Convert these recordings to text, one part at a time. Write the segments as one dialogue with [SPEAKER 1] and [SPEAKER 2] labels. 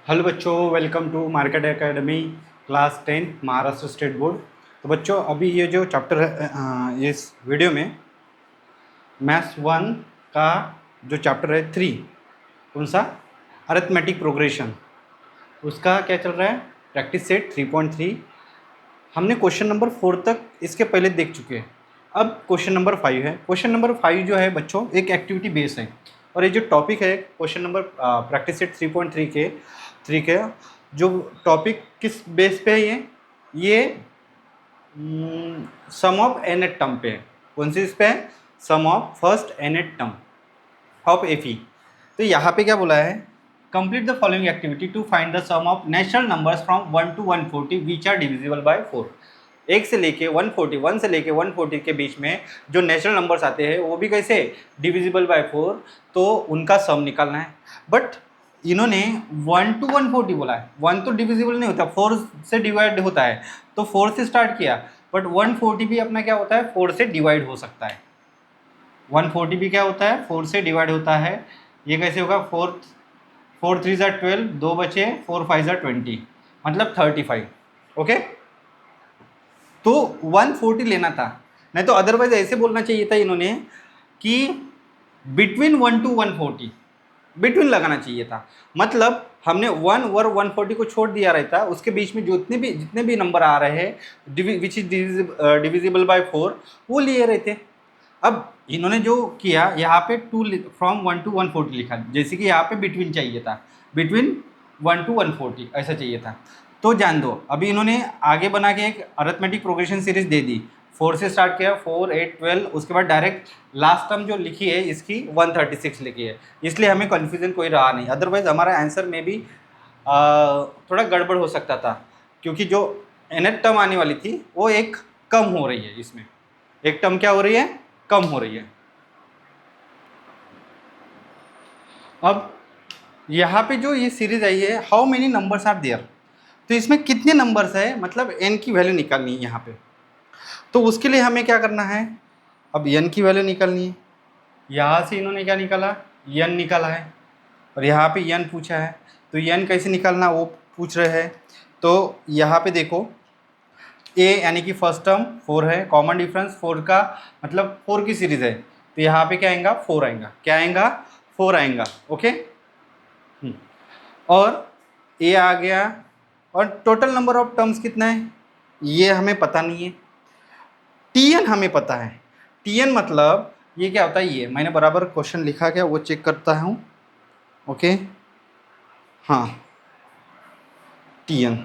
[SPEAKER 1] Hello बच्चों, welcome to market academy class 10 Maharashtra state board. तो बच्चों, अभी ये जो चैप्टर है इस वीडियो में मैथ्स 1 का जो चैप्टर है 3, कौन सा, अरिथमेटिक प्रोग्रेशन, उसका क्या चल रहा है, प्रैक्टिस सेट 3.3। हमने क्वेश्चन नंबर 4 तक इसके पहले देख चुके हैं। अब क्वेश्चन नंबर 5 है। क्वेश्चन नंबर 5 जो है बच्चों, एक एक्टिविटी बेस है। और ये जो टॉपिक है क्वेश्चन नंबर प्रैक्टिस सेट 3.3 के जो टॉपिक किस बेस पे है, ये सम ऑफ एनेट टर्म पे है। कौन सी इस पे है? सम ऑफ फर्स्ट एनेट टर्म ऑफ एफी। तो यहाँ पे क्या बोला है, complete the following activity to find the sum of natural numbers from 1 to 140 which are divisible by 4। 1 से लेके 141 से लेके 140 के बीच में जो नेचुरल नंबर्स आते हैं वो भी कैसे डिविजिबल बाय 4, तो उनका सम निकालना है। बट इन्होंने 1 to 140 बोला है। 1 तो डिविजिबल नहीं होता, 4 से डिवाइड होता है, तो 4 से स्टार्ट किया। बट 140 भी अपना क्या होता है, 4 से डिवाइड हो सकता है। 140 भी क्या होता है, 4 से डिवाइड होता है। ये कैसे होगा, 4 3 ज़ा 12, 2 बचे, 4 5 ज़ा 20, मतलब 35। ओके, तो 140 लेना था, नहीं तो अदरवाइज ऐसे बोलना चाहिए था इन्होंने कि बिटवीन 1 to 140, बिटवीन लगाना चाहिए था। मतलब हमने 1 और 140 को छोड़ दिया रहता, उसके बीच में जितने भी नंबर आ रहे हैं विच इज डिविजिबल बाय 4, वो लिए रहते। अब इन्होंने जो किया यहाँ पे फ्रॉम 1 to 140 लिखा, जैसे कि यहाँ पे बिटवीन चाहिए था, बिटवीन 1 to 140 ऐसा चाहिए था। तो जान दो, अभी इन्होंने आगे बना के एक अरिथमेटिक प्रोग्रेशन सीरीज दे दी। 4 से स्टार्ट किया, 4 8 12, उसके बाद डायरेक्ट लास्ट टर्म जो लिखी है इसकी 136 लिखी है, इसलिए हमें कन्फ्यूजन कोई रहा नहीं। अदरवाइज हमारा आंसर में भी थोड़ा गड़बड़ हो सकता था, क्योंकि जो nth टर्म आने वाली थी वो एक कम हो रही है, इसमें एक टर्म क्या हो रही है, कम हो रही है। अब यहाँ पे जो ये सीरीज आई है, how many numbers are there, तो इसमें कितने नंबर्स है, मतलब n की वैल्यू निकालनी है यहाँ पे। तो उसके लिए हमें क्या करना है, अब n की वैल्यू निकालनी है। यहाँ से इन्होंने क्या निकाला, n निकाला है, और यहाँ पे n पूछा है, तो n कैसे निकालना वो पूछ रहे हैं। तो यहाँ पे देखो, a यानी कि फर्स्ट टर्म 4 है, कॉमन डिफरेंस 4 का मतलब 4 की सीरीज है, तो यहाँ पे क्या आएगा, 4 आएगा, क्या आएगा, 4 आएगा। ओके, और a आ गया, और टोटल नंबर ऑफ टर्म्स कितना है ये हमें पता नहीं है। tn हमें पता है, tn मतलब ये क्या होता है, ये मैंने बराबर क्वेश्चन लिखा क्या वो चेक करता हूँ। ओके, हाँ tn,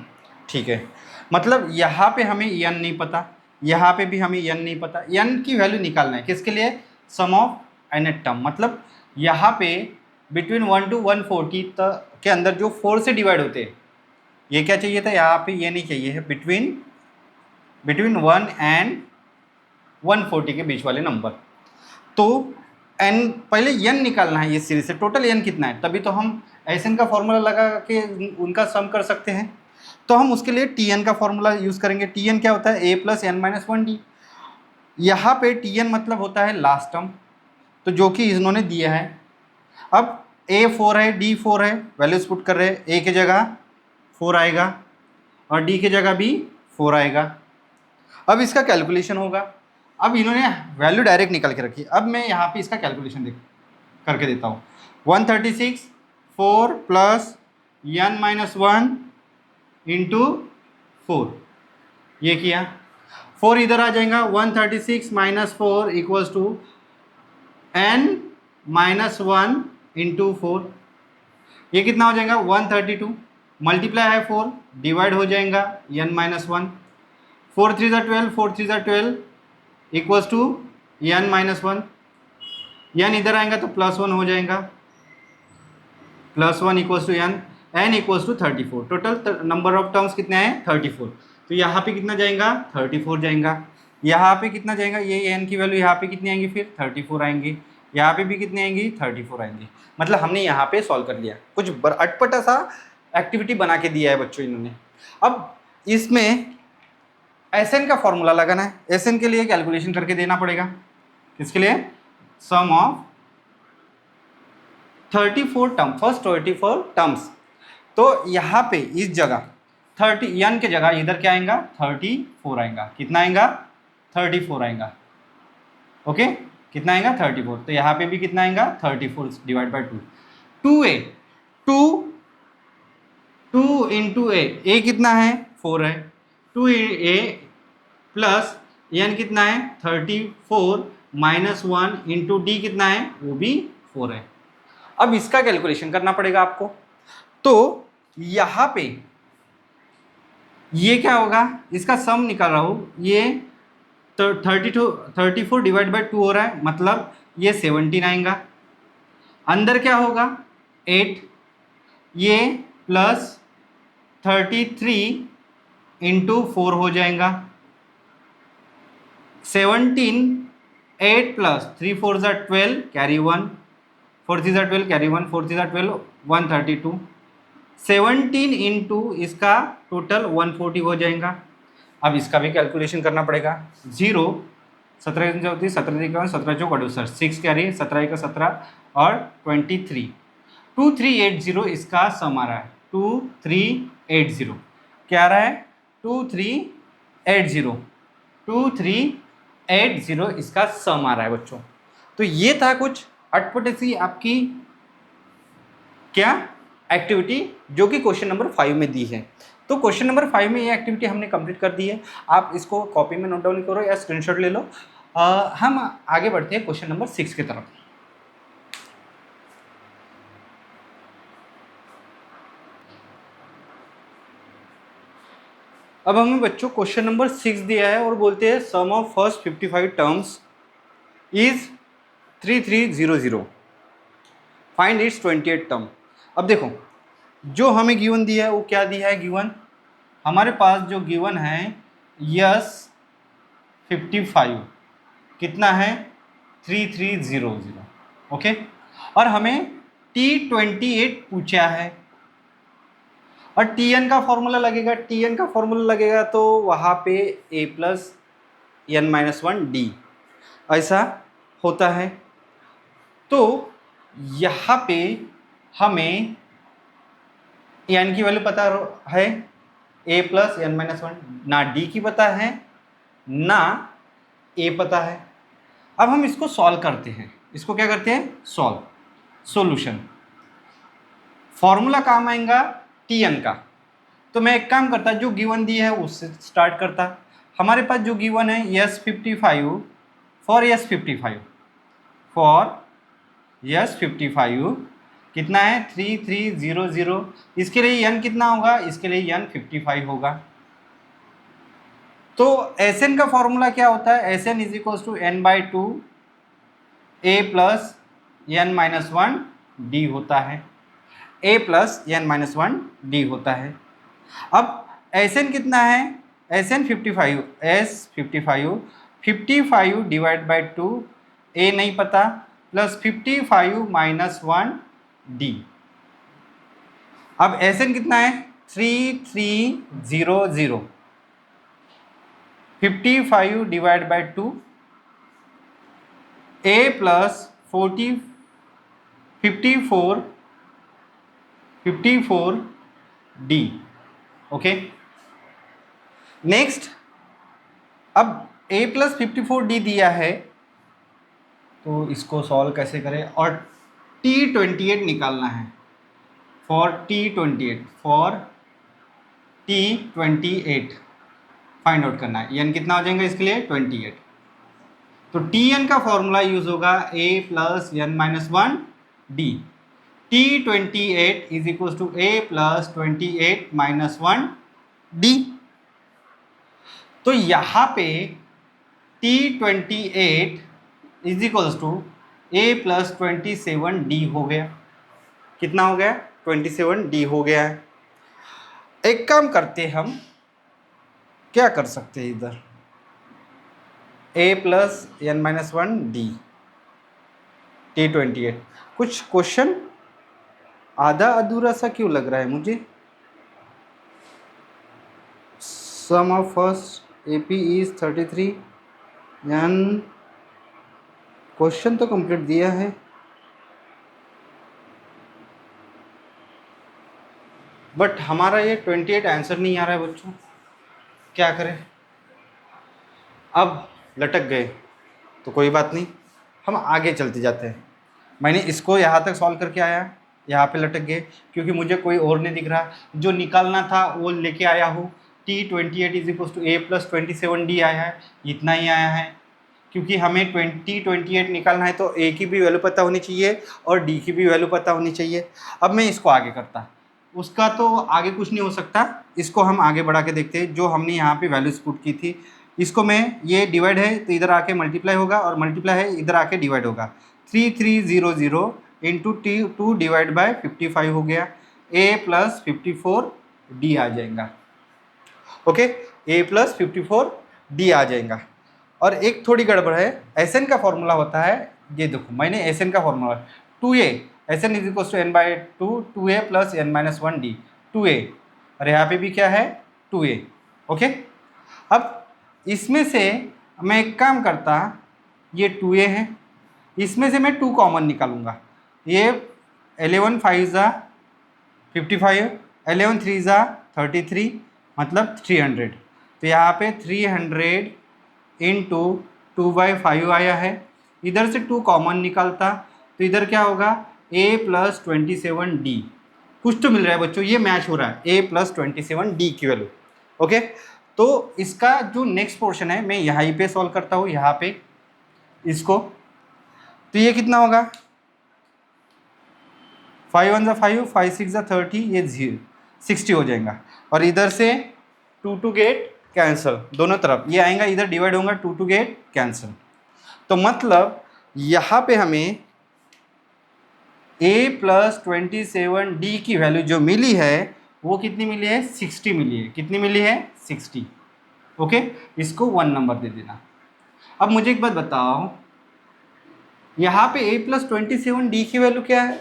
[SPEAKER 1] ठीक है। मतलब यहाँ पे हमें n नहीं पता, यहाँ पे भी हमें n नहीं पता। n की वैल्यू निकालना है किसके लिए, सम ऑफ nth टर्म। मतलब यहाँ पे बिटवीन 1 to 140 तक के अंदर जो 4 से डिवाइड होते हैं, ये क्या चाहिए था, यहाँ पे ये नहीं चाहिए है, बिटवीन 1 and 140 के बीच वाले नंबर। तो n पहले n निकालना है इस सीरीज से, टोटल n कितना है, तभी तो हम एसएन का फॉर्मूला लगा के उनका सम कर सकते हैं। तो हम उसके लिए tn का फॉर्मूला यूज़ करेंगे। tn क्या होता है, a + n - 1d। यहाँ पे tn मतलब होता है लास्ट टर्म, तो जो कि इन्होंने दिया है। अब a 4 है, d 4 है, वैल्यूज पुट कर रहे हैं, a की जगह 4 आएगा और d की जगह भी 4 आएगा। अब इसका कैलकुलेशन होगा। अब इन्होंने वैल्यू डायरेक्ट निकाल के रखी, अब मैं यहाँ पे इसका कैलकुलेशन करके देता हूँ। 136 4 + n - 1 इंटू 4, ये किया, 4 इधर आ जाएगा, 136 - 4 = n - 1 इंटू 4, ये कितना हो जाएगा, 132, मल्टीप्लाई है 4, डिवाइड हो जाएगा n - 1, 4 3 ज़ा 12, 4 3 ज़ा 12 = n - 1, n इधर आएगा तो +1 हो जाएगा, +1 = n = 34। Total number of terms कितने हैं, 34। तो यहाँ पे कितना जाएगा, 34 जाएगा। यहाँ पे कितना जाएगा, ये n की वैल्यू यहाँ पे कितनी आएंगी, फिर 34 आएंगी। यहाँ पे भी कितनी आएंगी, 34 आएंगी। मतलब हमने यहाँ पे सॉल्व कर लिया, कुछ अटपटा सा एक्टिविटी बना के दिया है बच्चों इन्होंने। अब इसमें एसएन का फॉर्मूला लगाना है। एसएन के लिए कैलकुलेशन करके देना पड़ेगा, किसके लिए, सम ऑफ 34 टर्म, फर्स्ट 34 टर्म्स। तो यहाँ पे इस जगह 30 n के जगह इधर क्या आएगा 34 आएगा। कितना आएगा 34 आएगा। ओके कितना आएगा 34। तो यहाँ पे भी कितना आएगा 34 डिवाइड बाई 2। 2a 2 इंटू ए कितना है 4 है। 2a प्लस n कितना है 34 माइनस 1 इंटू डी कितना है वो भी 4 है। अब इसका कैलकुलेशन करना पड़ेगा आपको। तो यहाँ पे ये क्या होगा, इसका सम निकाल रहा हूँ, ये तो 34 डिवाइड बाई 2 हो रहा है, मतलब ये 17 आएगा। अंदर क्या होगा 8, ये प्लस 33 इंटू 4 हो जाएगा। 17 8 प्लस 3 4 ज़ा 12 कैरी 1 4 3 ज़ा 12 कैरी 1 4 3 ज़ा 12 132। 17 इंटू इसका टोटल 140 हो जाएगा। अब इसका भी कैलकुलेशन करना पड़ेगा। 0 17 होती है 17 17 चौक 6 कैरी 17 का 17 और 23 2380 इसका सम आ रहा है। 2380 क्या आ रहा है 2380 2380 इसका सम आ रहा है बच्चों। तो ये था कुछ अटपटे सी आपकी क्या एक्टिविटी जो कि क्वेश्चन नंबर 5 में दी है। तो क्वेश्चन नंबर 5 में ये एक्टिविटी हमने कंप्लीट कर दी है। आप इसको कॉपी में नोट डाउन करो या स्क्रीनशॉट ले लो। हम आगे बढ़ते हैं क्वेश्चन नंबर 6 की तरफ। अब हमें बच्चों क्वेश्चन नंबर 6 दिया है और बोलते हैं sum of first 55 terms is 3300 find its 28 term. अब देखो जो हमें गिवन दिया है वो क्या दिया है, गिवन हमारे पास जो गिवन है यस 55 कितना है 3300 ओके। और हमें T28 पूछा है और Tn का फॉर्मूला लगेगा। Tn का फॉर्मूला लगेगा तो वहाँ पे a plus n minus 1 D ऐसा होता है। तो यहाँ पे हमें n की वैल्यू पता है a प्लस n माइनस 1, ना d की पता है ना a पता है। अब हम इसको सॉल्व करते हैं। इसको क्या करते हैं सॉल्व सॉल्यूशन। फॉर्मूला काम आएगा Tn का। तो मैं एक काम करता जो गिवन दी है उससे स्टार्ट करता। हमारे पास जो गिवन है S55 फॉर S55 कितना है 3300। इसके लिए n कितना होगा, इसके लिए n 55 होगा। तो Sn का फॉर्मूला क्या होता है, Sn is equals to n/2 a plus n minus 1 D होता है। a plus n minus 1 D होता है। अब Sn कितना है, Sn 55 55 डिवाइड बाई 2 a नहीं पता प्लस 55 माइनस 1 डी। अब Sn कितना है 3300 55 divide by 2 a plus 54 D okay. Next अब a प्लस 54 डी दिया है तो इसको सॉल्व कैसे करें और T28 निकालना है। फॉर T28 फाइंड आउट करना है। n कितना हो जाएगा इसके लिए 28। तो Tn का फॉर्मूला यूज होगा a plus n minus 1 D. T28 is equal to a plus 28 minus 1 D. तो यहाँ पे T28 is equals to a plus 27 D हो गया। कितना हो गया 27 डी हो गया है। एक काम करते हम क्या कर सकते हैं इधर a plus n minus 1 D T28। कुछ क्वेश्चन आधा अधूरा सा क्यों लग रहा है मुझे। Sum of first AP is 33 n question तो कंप्लीट दिया है। बट हमारा ये 28 आंसर नहीं आ रहा है बच्चों, क्या करें? अब लटक गए तो कोई बात नहीं, हम आगे चलते जाते हैं। मैंने इसको यहाँ तक सॉल्व करके आया, यहाँ पे लटक गए क्योंकि मुझे कोई और नहीं दिख रहा, जो निकालना था वो लेके आया हूँ। T28 is equal to A plus 27D आया है, इतना ही आया है। क्योंकि हमें 28 निकालना है तो A की भी वैल्यू पता होनी चाहिए और D की भी वैल्यू पता होनी चाहिए। अब मैं इसको आगे करता, उसका तो आगे कुछ नहीं हो सकता, इसको हम आगे बढ़ा के देखते हैं। जो हमने यहाँ पे वैल्यूज पुट की थी, इसको मैं, ये डिवाइड है तो इधर आके मल्टीप्लाई होगा और मल्टीप्लाई है इधर आके डिवाइड होगा। 3300 इंटू T2 डिवाइड बाय 55 हो गया, A प्लस 54D आ जाएगा। ओके, A प्लस 54D आ जाएगा। और एक थोड़ी गड़बड़ है, Sn का फॉर्मूला होता है, ये देखो मैंने Sn का formula 2A, Sn is equal to n by 2A plus n-1D 2A, और यहाँ पे भी क्या है 2A। ओके, अब इसमें से मैं एक काम करता, ये 2A है, इसमें से मैं 2 कॉमन निकालूंगा। ये 11 5 ज़ा 55, 11 3 ज़ा 33, मतलब 300। तो यहाँ पे 300 इंटू 2/5 आया है। इधर से 2 कॉमन निकालता तो इधर क्या होगा A प्लस 27D, कुछ तो मिल रहा है बच्चों, ये मैच हो रहा है A प्लस 27D की वैल्यू। ओके, तो इसका जो नेक्स्ट पोर्शन है मैं यहाँ पे सॉल्व करता हूँ, यहाँ पे इसको, तो ये कितना होगा 5 1 ज़ा 5, 5 6 ज़ा 30, ये 60 हो जाएगा। और इधर से 2 गेट कैंसिल, दोनों तरफ ये आएगा, इधर डिवाइड होगा, 2 गेट कैंसिल। तो मतलब यहाँ पे हमें A प्लस 27D की वैल्यू जो मिली है वो कितनी मिली है 60 मिली है। कितनी मिली है 60। ओके, इसको 1 नंबर दे देना। अब मुझे एक बात बताओ, यहाँ पे A प्लस 27D की वैल्यू क्या है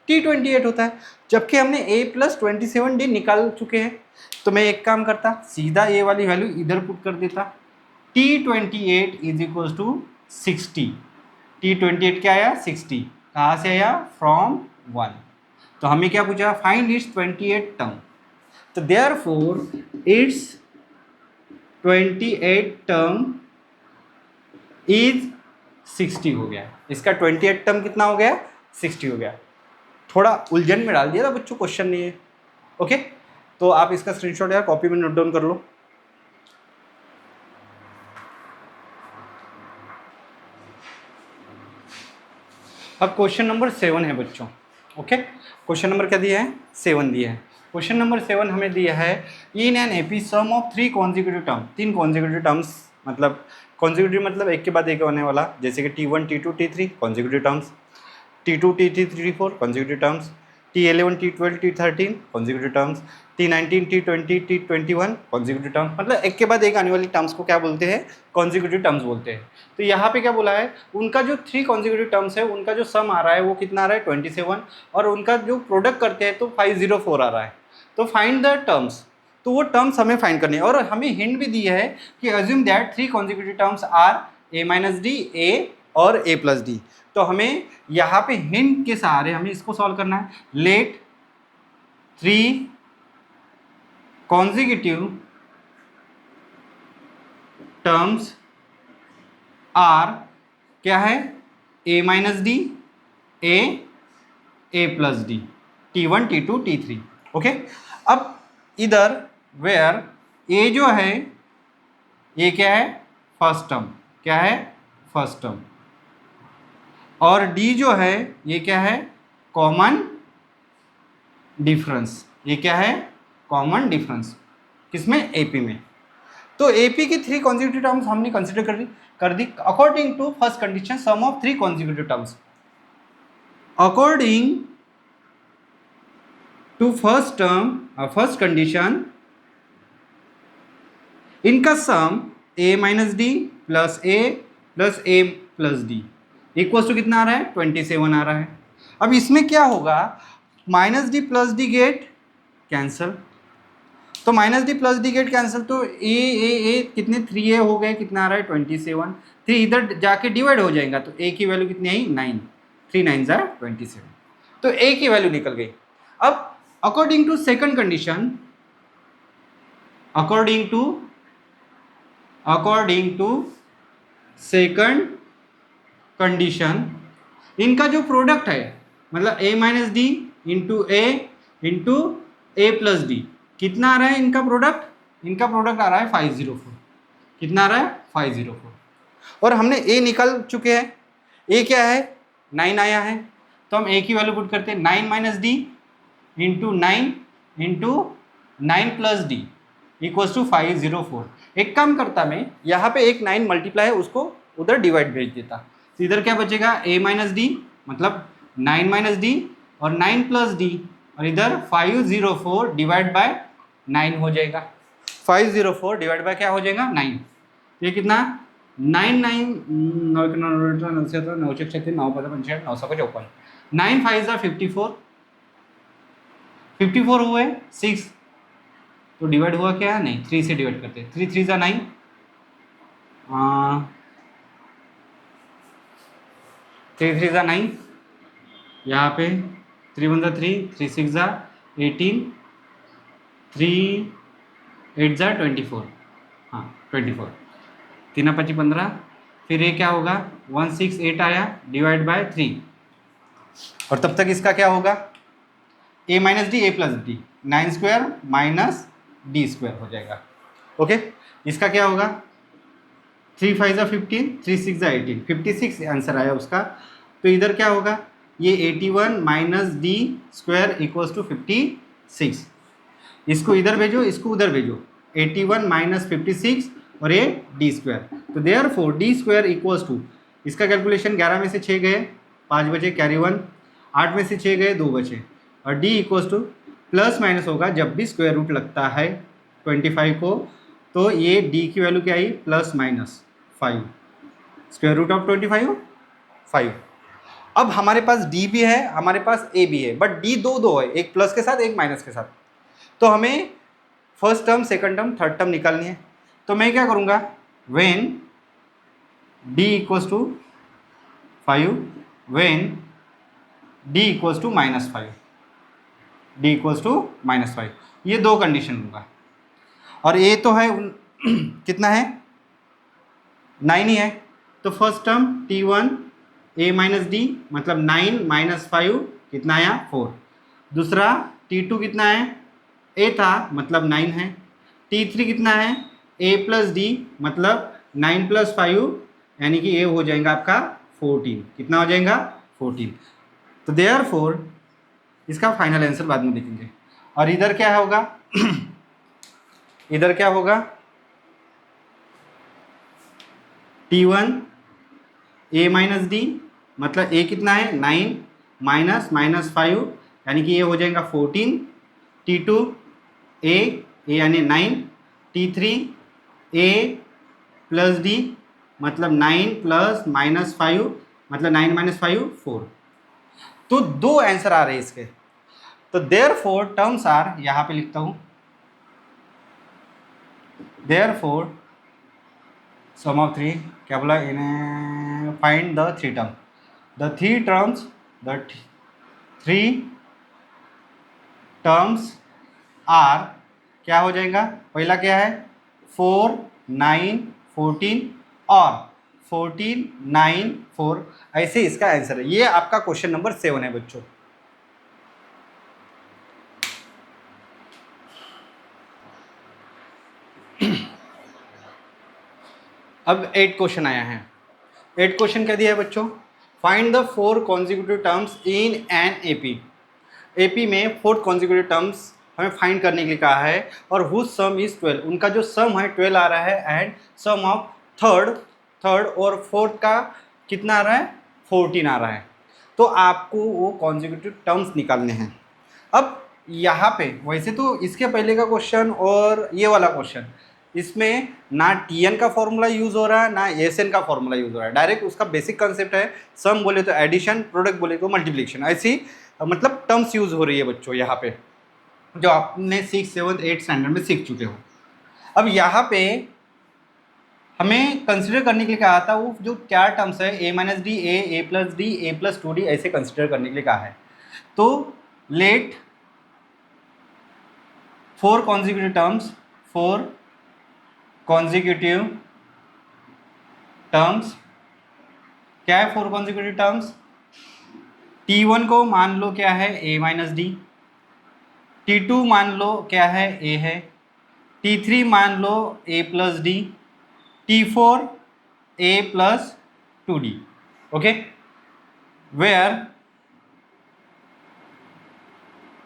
[SPEAKER 1] T28 होता है, जबकि हमने A प्लस 27D निकाल चुके हैं। तो मैं एक काम करता, सीधा A वाली वैल्यू इधर पुट कर देता, T28 is equal to 60। T28 क्या आया 60, कहाँ से आया फ्रॉम 1। तो हमें क्या पूछा, फाइंड इट्स 28 टर्म। तो देयरफॉर इट्स 28 टर्म इज 60 हो गया। इसका 28 टर्म कितना हो गया 60 हो गया। थोड़ा उलझन में डाल दिया था बच्चों, क्वेश्चन नहीं है। ओके, तो आप इसका स्क्रीनशॉट यार कॉपी में नोट डाउन कर लो। अब क्वेश्चन नंबर 7 है बच्चों। ओके, क्वेश्चन नंबर क्या दिया है 7 दिया है। क्वेश्चन नंबर 7 हमें दिया है, in an AP some of 3 consecutive term, 3 consecutive terms, मतलब कॉन्जिक्यूटिव मतलब एक के बाद एक होने वाला, जैसे कि T1 T2 T3 consecutive terms, T2 T3 T4 consecutive terms, T11 T12 T13 consecutive terms, T19 T20 T21 consecutive terms, मतलब एक के बाद एक आने वाली टर्म्स को क्या बोलते हैं कॉन्जिक्यूटिव टर्म्स बोलते हैं। तो यहाँ पे क्या बोला है, उनका जो 3 कॉन्जिक्यूटिव टर्म्स है उनका जो सम आ रहा है वो कितना आ रहा है 27, और उनका जो प्रोडक्ट करते हैं तो 504 आ रहा है। तो फाइंड द टर्म्स, तो वो टर्म्स हमें फाइंड करने हैं। और हमें हिंट भी दिया है कि assume that 3 consecutive terms are A minus D, A और A प्लस डी। तो हमें यहाँ पे हिंट के सहारे हमें इसको सॉल्व करना है। लेट 3 consecutive टर्म्स आर क्या है A minus D, A plus D, T1 T2 T3। Okay, अब इधर वेयर A जो है ये क्या है फर्स्ट टर्म, क्या है फर्स्ट टर्म, और D जो है ये क्या है कॉमन डिफरेंस, ये क्या है कॉमन डिफरेंस, किसमें AP में। तो AP की 3 कॉन्जिक्यूटिव टर्म्स हमने कंसिडर कर दी according to first condition sum of 3 consecutive terms. According to first term first condition, इनका sum A minus D plus A plus A plus d equals to कितना आ रहा है 27 आ रहा है। अब इसमें क्या होगा, minus D plus D get cancel, तो minus D plus D get cancel, तो ए कितने 3A हो गए, कितना आ रहा है 27, 3 इधर जाके डिवाइड हो जाएगा तो A की वैल्यू कितनी आई 9, 3 9 ज़ा 27, तो A की वैल्यू निकल गई। अब according to second condition, according to second condition, इनका जो प्रोडक्ट है मतलब a minus d into a plus d, कितना आ रहा है इनका प्रोडक्ट? इनका प्रोडक्ट आ रहा है 504। कितना आ रहा है? 504। और हमने a निकाल चुके हैं, a क्या है? 9 आया है, तो हम a की वैल्यू पुट करते हैं 9 minus d into 9 plus d equals to 504। एक काम करता मैं, यहाँ पे एक 9 मल्टीप्लाई है उसको उधर डिवाइड भेज देता, तो इधर क्या बचेगा? a माइनस डी मतलब 9 माइनस डी और 9 प्लस डी, और इधर 504 डिवाइड बाय 9 हो जाएगा। 504 डिवाइड बाय क्या हो जाएगा? 9। ये कितना? 9 5 54, 54 हुए 6, तो डिवाइड हुआ क्या? नहीं, 3 से डिवाइड करते हैं। 3 3 9, 3 3 9, यहाँ पे 3 1 3, 3 6 18, 3 8 24, हाँ 24, 3 5 15, फिर ये क्या होगा? 168 आया डिवाइड बाय 3, और तब तक इसका क्या होगा? a minus D A plus D, 9 square minus d square हो जाएगा। ओके, इसका क्या होगा? 3 5 15, 3 6 18, 56 आंसर आया उसका। तो इधर क्या होगा? ये 81 minus d square equals to 56। इसको इधर भेजो, इसको उधर भेजो, 81 माइनस 56 और ये डी स्क्वायर, तो therefore d square equals to, इसका कैलकुलेशन 11 में से 6 गए 5 बचे, कैरी 1, 8 में से 6 गए 2 बचे, और D equals two plus minus होगा जब भी स्क्वायर रूट लगता है 25 को, तो ये डी की वैल्यू क्या आई? Plus minus 5, square root of 25 5। अब हमारे पास डी भी है, हमारे पास ए भी है, बट डी दो है, एक प्लस के साथ एक माइनस के साथ, तो हमें first term second term third term निकालनी है। तो मैं क्या करूँगा? When d equals to 5, when d equals to -5, d equals to -5, ये दो कंडीशन लूँगा। और ए तो है कितना है? 9 ही है, तो first term T1 a minus D मतलब 9 माइनस 5 कितना आया? 4। दूसरा T2 कितना है? a था मतलब 9 है। T3 कितना है? a प्लस डी मतलब 9 प्लस 5 यानी कि a हो जाएगा आपका 14। कितना हो जाएगा? 14। तो देयरफॉर इसका फाइनल आंसर बाद में देखेंगे। और इधर क्या होगा? इधर क्या होगा? T1 a माइनस डी मतलब a कितना है? 9 माइनस -5 यानी कि ये हो जाएगा 14। T2 a यानी 9, T3 a प्लस डी मतलब 9 प्लस -5 मतलब 9 माइनस 5 4। तो दो आंसर आ रहे हैं इसके। तो देयरफॉर टर्म्स आर, यहाँ पे लिखता हूँ, देयरफॉर सम ऑफ 3, क्या बोला इन्हें? Find the 3 term, the 3 terms are, क्या हो जाएगा? पहला क्या है? 4 9 14 और 14 9 4, ऐसे इसका आंसर है। ये आपका क्वेश्चन नंबर 7 है बच्चों। अब 8 क्वेश्चन आया है। 8 क्वेश्चन क्या दिया है बच्चों? Find the 4 consecutive terms in an AP. AP में 4 कॉन्जिक्यूटिव टर्म्स हमें फाइंड करने के लिए कहा है, और हुज सम इज 12, उनका जो सम है 12 आ रहा है, एंड सम ऑफ थर्ड और फोर्थ का कितना आ रहा है? 14 आ रहा है। तो आपको वो कॉन्जिक्यूटिव टर्म्स निकालने हैं। अब यहाँ पे वैसे तो इसके पहले का क्वेश्चन और ये वाला क्वेश्चन, इसमें ना TN का फॉर्मूला यूज़ हो रहा है ना SN का फॉर्मूला यूज़ हो रहा है। डायरेक्ट उसका बेसिक कंसेप्ट है, सम बोले तो एडिशन, प्रोडक्ट बोले तो मल्टीप्लिकेशन, ऐसी मतलब टर्म्स यूज़ हो रही है बच्चों यहाँ पे, जो आपने 6 7 8 स्टैंडर्ड में सीख चुके हो। अब यहाँ पे हमें कंसिडर करने के लिए कहा था, वो जो 4 टर्म्स है a minus D, a plus D, a plus 2d, ऐसे कंसिडर करने के लिए कहा है। तो late 4 consecutive terms, 4 consecutive terms, क्या है 4 consecutive terms? T1 को मान लो क्या है a माइनस डी, T2 मान लो क्या है a है, T3 मान लो a plus d, T4 a plus 2d, okay, where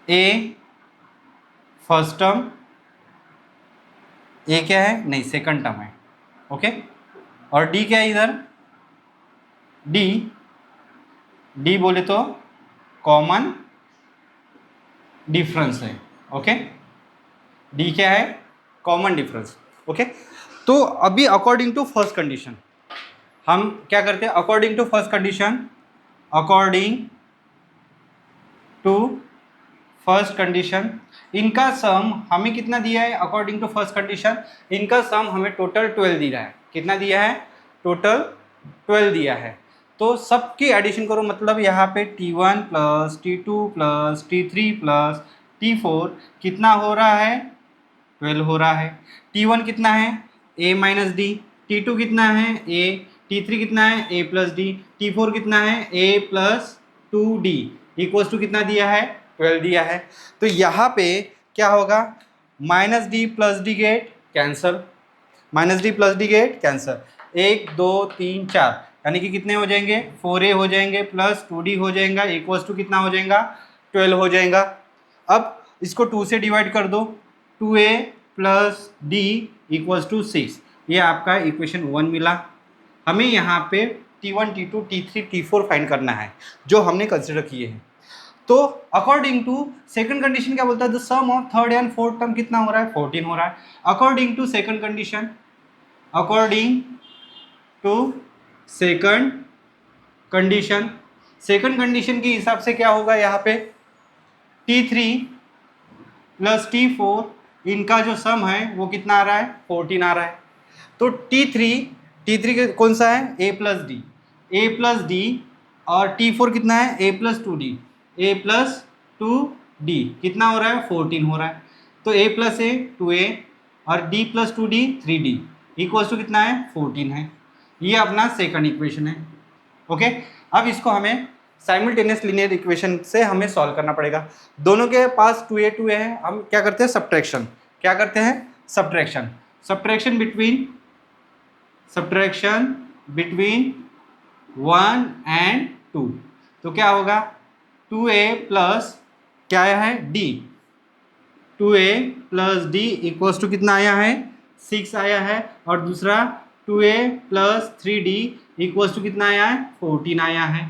[SPEAKER 1] a first term, a क्या है, नहीं सेकंड टर्म है, ओके, और d क्या है इधर, d बोले तो कॉमन डिफरेंस है, ओके, d क्या है, कॉमन डिफरेंस, ओके। तो अभी अकॉर्डिंग टू फर्स्ट कंडीशन हम क्या करते हैं, according to first condition, according to first condition इनका सम हमें कितना दिया है, अकॉर्डिंग टू फर्स्ट कंडीशन इनका सम हमें टोटल 12 दिया है, कितना दिया है, टोटल 12 दिया है। तो सबकी एडिशन करो, मतलब यहाँ पे T1 plus T2 plus T3 plus T4 कितना हो रहा है, 12 हो रहा है। T1 कितना है, a माइनस डी, T2 कितना है a, T3 कितना है a प्लस डी, T4 कितना है a plus 2d equals to कितना दिया है, 12 दिया है। तो यहाँ पे क्या होगा, minus D plus D get cancel, minus D plus D get cancel, 1 2 3 4 यानी कि कितने हो जाएंगे, 4a हो जाएंगे प्लस 2d हो जाएगा इक्वल्स टू कितना हो जाएगा, 12 हो जाएगा। अब इसको 2 से डिवाइड कर दो, 2a plus d equals to 6, ये आपका इक्वेशन 1 मिला। हमें यहाँ पे T1 T2 T3 T4 find करना है जो हमने कंसिडर किए हैं। तो अकॉर्डिंग टू सेकंड कंडीशन क्या बोलता है, the sum of third and fourth term कितना हो रहा है, 14 हो रहा है। According to second condition, according to second condition, second condition के हिसाब से क्या होगा, यहाँ पे T3 प्लस T4 इनका जो सम है वो कितना आ रहा है, 14 आ रहा है। तो T3 कौन सा है, a प्लस डी और T4 कितना है, a plus 2d, a plus 2d कितना हो रहा है, 14 हो रहा है। तो a प्लस a 2a और d plus 2d 3d equals to कितना है, 14 है। ये अपना सेकंड इक्वेशन है, ओके। अब इसको हमें साइमल्टेनियस लीनियर इक्वेशन से हमें सॉल्व करना पड़ेगा। दोनों के पास 2a है, हम क्या करते हैं, सब्ट्रैक्शन, क्या करते हैं, सब्ट्रैक्शन, सब्ट्रैक्शन बिटवीन 1 एंड 2। तो क्या होगा, 2a प्लस क्या आया है, d, 2a plus d equals to कितना आया है, 6 आया है, और दूसरा 2a plus 3d equals to कितना आया है, 14 आया है,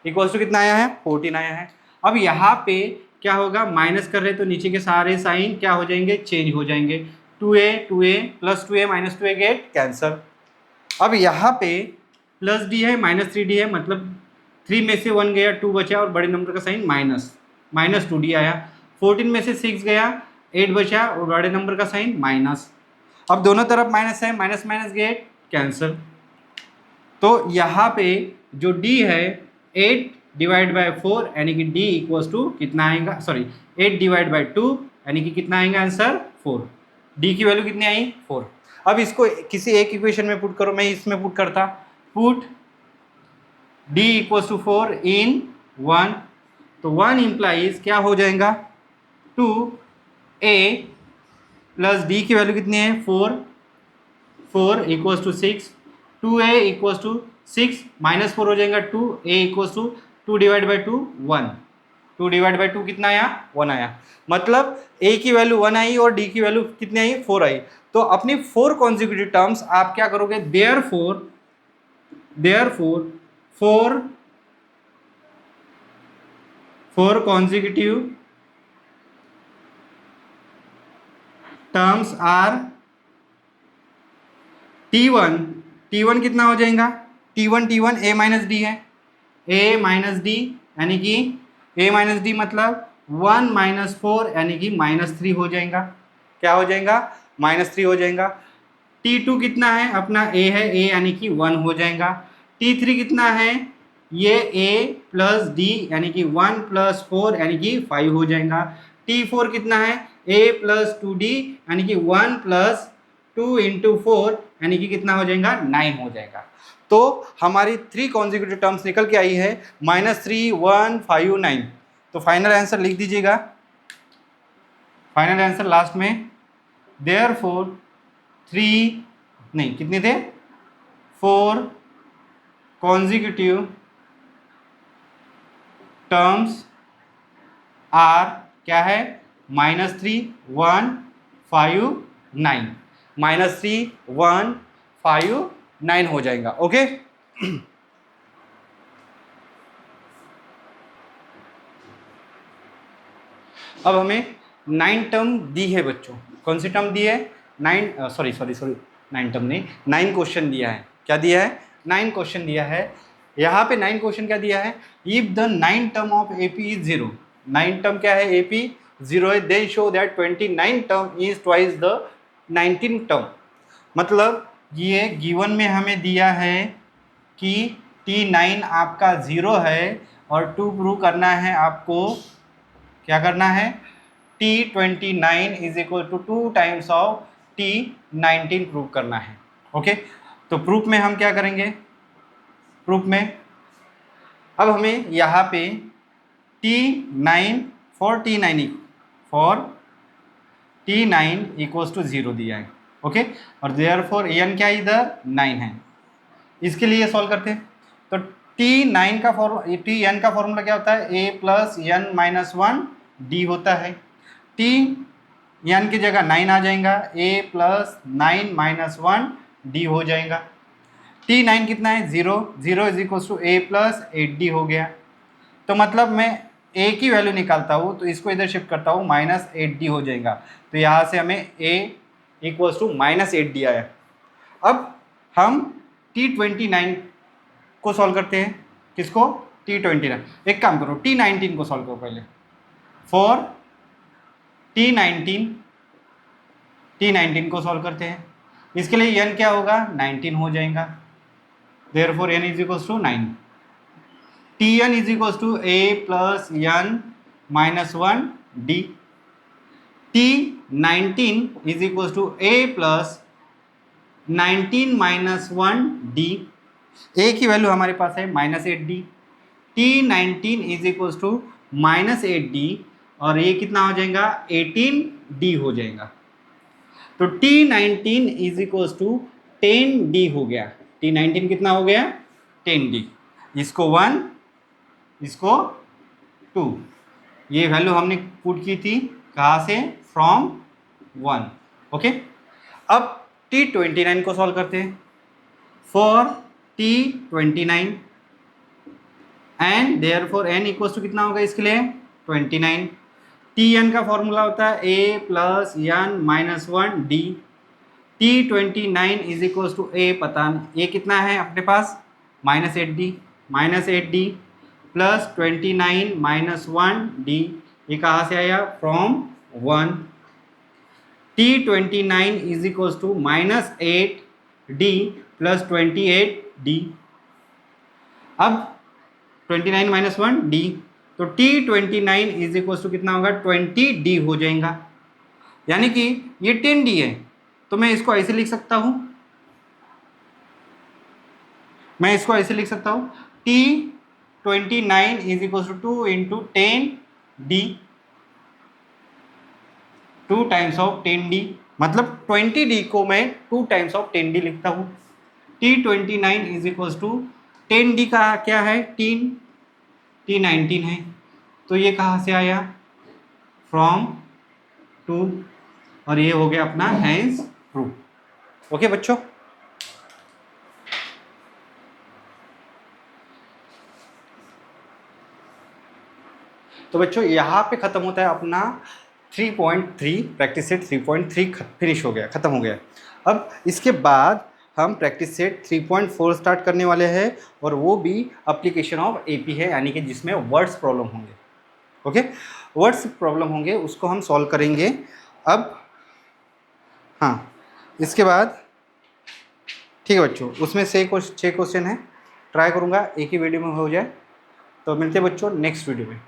[SPEAKER 1] इक्वल्स टू कितना आया है, 14 आया है। अब यहाँ पे क्या होगा, माइनस कर रहे तो नीचे के सारे साइन क्या हो जाएंगे, चेंज हो जाएंगे, 2a plus 2a minus 2a get cancel. अब यहाँ पे प्लस डी है माइनस 3d है, मतलब 3 में से 1 गया, 2 बचा और बड़े नंबर का साइन माइनस 2d आया। 14 में से 6 गया, 8 बचा और बड़े नंबर का साइन माइनस। अब दोनों तरफ माइनस है, माइनस माइनस गेट कैंसल। तो यहाँ पे जो d है 8 डिवाइड बाई 4 यानी कि d इक्वल्स टू कितना आएगा, सॉरी 8 डिवाइड बाई 2 यानी कि कितना आएगा आंसर, 4। d की वैल्यू कितनी आई, 4। अब इसको किसी एक इक्वेशन में पुट करो, मैं इसमें पुट करता, पुट d इक्वल्स टू 4 इन 1, तो 1 इम्प्लाइज क्या हो जाएगा, 2a प्लस डी की वैल्यू कितनी है, 4 equals to 6, 2a equals to 6 minus 4 हो जाएगा 2a equals to 2 divide by 2 1, 2 divide by 2 कितना आया, 1 आया। मतलब a की वैल्यू 1 आई और d की वैल्यू कितनी आई, 4 आई। तो अपनी 4 कॉन्जिक्यूटिव टर्म्स आप क्या करोगे, therefore 4 consecutive terms are T1 कितना हो जाएगा, T1 a माइनस डी है, a माइनस डी यानी कि a माइनस डी मतलब 1 माइनस 4 यानी कि -3 हो जाएगा, क्या हो जाएगा, -3 हो जाएगा। T2 कितना है, अपना a है, a यानी कि 1 हो जाएगा। T3 कितना है, ये a प्लस डी यानी कि 1 प्लस 4 यानी कि 5 हो जाएगा। T4 कितना है, ए प्लस 2d यानी कि 1 प्लस 2 इंटू 4 यानी कि कितना हो जाएगा 9 हो जाएगा। तो हमारी 3 कॉन्जिक्यूटिव टर्म्स निकल के आई है -3 1 5 9। तो फाइनल आंसर लिख दीजिएगा, फाइनल आंसर लास्ट में देयरफॉर 3 नहीं कितने थे 4 कॉन्जिक्यूटिव टर्म्स आर क्या है -3 1 5 9 -3 1 5 9 हो जाएगा। ओके अब हमें 9 टर्म दी है बच्चों। कौन सी टर्म दी है 9 सॉरी 9 टर्म नहीं 9 क्वेश्चन दिया है। क्या दिया है 9 क्वेश्चन दिया है। यहाँ पे 9 क्वेश्चन क्या दिया है if the 9 term of AP is 0। 9 term क्या है एपी 0 है then show that 29 term is twice the 19 term. मतलब ये गिवन में हमें दिया है कि T9 आपका 0 है और 2 प्रूव करना है आपको। क्या करना है T29 is equal to 2 times of T19 prove करना है। ओके तो प्रूफ में हम क्या करेंगे प्रूफ में अब हमें यहाँ पे T9 for T9 equals to 0 दिया है। ओके और देयरफॉर n क्या इधर 9 है। इसके लिए सॉल्व करते हैं। तो T9 का Tn का फॉर्मूला क्या होता है a plus n minus 1 d होता है। Tn की जगह 9 आ जाएगा a प्लस 9 माइनस 1 d हो जाएगा। T9 कितना है 0 0 is equal to a plus 8d हो गया। तो मतलब मैं a की वैल्यू निकालता हूँ तो इसको इधर शिफ्ट करता हूँ -8d हो जाएगा। तो यहाँ से हमें a इक्वल्स टू -8d आया। अब हम T29 को सॉल्व करते हैं। किसको T29। एक काम करो T19 को सॉल्व करो पहले। फॉर T19 को सॉल्व करते हैं। इसके लिए n क्या होगा 19 हो जाएगा। Therefore n is equals to 9। Tn is equals to a plus n minus 1 d। T19 is equals to a plus 19 minus 1 d। a की वैल्यू हमारे पास है -8d। T19 is equals to -8d और ये कितना हो जाएगा 18d हो जाएगा। तो T19 is equals to 10d हो गया। T19 कितना हो गया 10d। इसको 1 इसको 2 ये वैल्यू हमने पुट की थी कहाँ से फ्रॉम 1। ओके अब T29 को सॉल्व करते हैं। For T29 and therefore n equals to कितना होगा इसके लिए 29। Tn का फॉर्मूला होता है a plus n minus 1 d। T29 is equals to a पता नहीं a कितना है अपने पास -8d प्लस 29 माइनस 1 d। ये कहाँ से आया from 1। T29 is equals to -8d plus 28d। अब 29 माइनस 1 d तो T29 इज इक्वल्स टू कितना होगा 20d हो जाएगा। यानी कि ये 10d है तो मैं इसको ऐसे लिख सकता हूँ T29 is equals to 2 into 10d 2 times of 10d मतलब 20d को मैं 2 टाइम्स ऑफ 10d लिखता हूँ। T29 is equals to 10d का क्या है T19 है तो ये कहाँ से आया फ्रॉम 2 और ये हो गया अपना हैंस प्रूफ। ओके बच्चों तो बच्चों यहाँ पे ख़त्म होता है अपना 3.3 प्रैक्टिस सेट 3.3 फिनिश हो गया ख़त्म हो गया। अब इसके बाद हम प्रैक्टिस सेट 3.4 स्टार्ट करने वाले हैं और वो भी एप्लीकेशन ऑफ एपी है यानी कि जिसमें वर्ड्स प्रॉब्लम होंगे। ओके वर्ड्स प्रॉब्लम होंगे उसको हम सॉल्व करेंगे। अब हाँ इसके बाद ठीक है बच्चों उसमें 6 क्वेश्चन है ट्राई करूँगा एक ही वीडियो में हो जाए। तो मिलते हैं बच्चों नेक्स्ट वीडियो में।